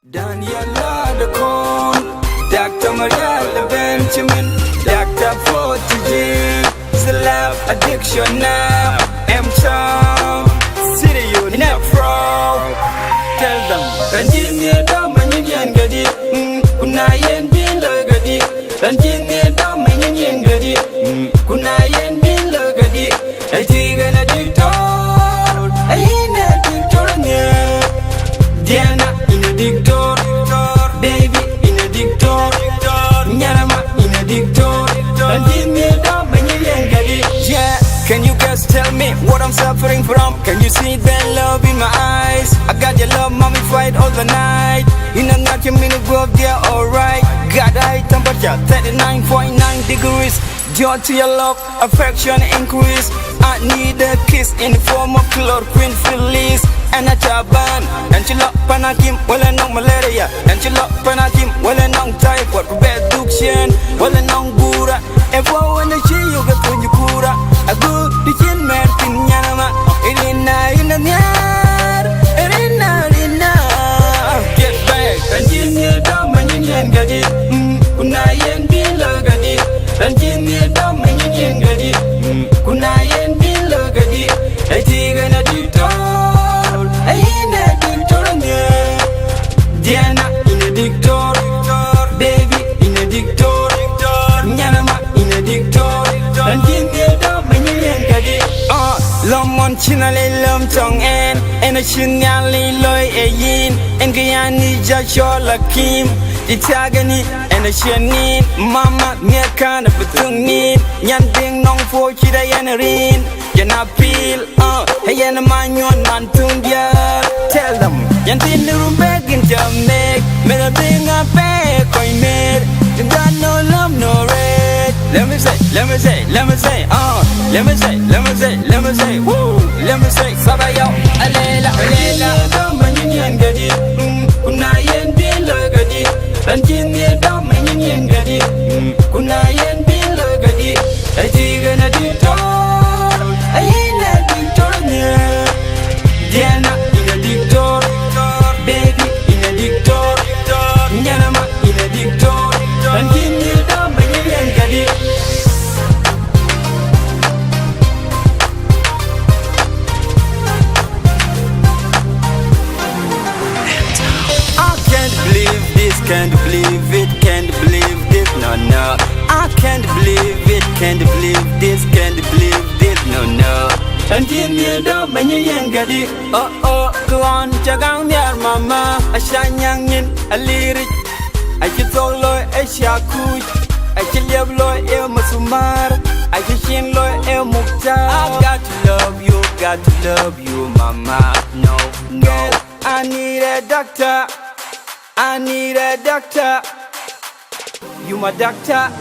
Daniela de Con, Dr. Marielle Benjamin, Dr. Fortune, Celeb Addiction now, M-Town, City Unit Pro. Tell them, Ranjini Dom and Yin Gadi, Kunayan Bin Lugadi, Ranjini Dom and Yin Gadi, Kunayan Bin Lugadi, a Tigan Addictor, a Yin Addictor, Diana in a dictor, baby in a dictor, Nyarama in a dictor, and give me a dog when you ain't got it. Yeah, can you guys tell me what I'm suffering from? Can you see that love in my eyes? I got your love, mommy, fight all the night. In a knock, you mean to go up there, alright. Got high temperature, 39.9 degrees. Joy to your love, affection increase. I need a kiss in the form of chloroquine release. And a chaban, and you lock panakim, well and non malaria. And you lock panakim, well and non typhoid, bad duction, well and non gura. If I want to see you get when you cura, a good the chin man in Yanama, in the yard, get back, and you need dumb and you ain't got it. Kunayan be lugadi, and you need dumb and you ain't got it. Kunayan be lugadi, a tigan a dictor. Diana in a dictor, baby in a dictor, Nyanama in a dictor, and give me a dog when you ain't got it. Lomon chinale lum tong and a chinale loy a yin, and Guyani Joshua Lakim, the Tagani and a shanin, Mama near kind of a tungin, Yan ding nong for Chida Yanarin, Yanapil, hey, and a man you on Mantundia, tell them. Yantin the room back in Jamaica, made a thing up back, I made. You got no love, no red. Let me say, let me say, let me say, let me say, let me say, let me say, woo, let me say, Sabayo, Alela, Alela, Dom and Yin Gadi, Kunayan be lugadi, and Jimmy Dom and Yin Gadi, Kunayan be lugadi, a tigan a dictor, a yin a dictor, Diana in a dictor. Baby in a dictor, Nyanama in a dictor, and give me a dog when you ain't got it. I can't believe this, can't believe it, can't believe this, no, no. I can't believe it, can't believe this, can't believe this, no, no. And give me a dog when you ain't got it. Go on, Jagang near Mama, a shine young in a lyric. I just all loy a shaku. I can live loy el Masumar. I can shin loy el Mukta. I got to love you, Mama. No, no. I need a doctor. I need a doctor. You my doctor.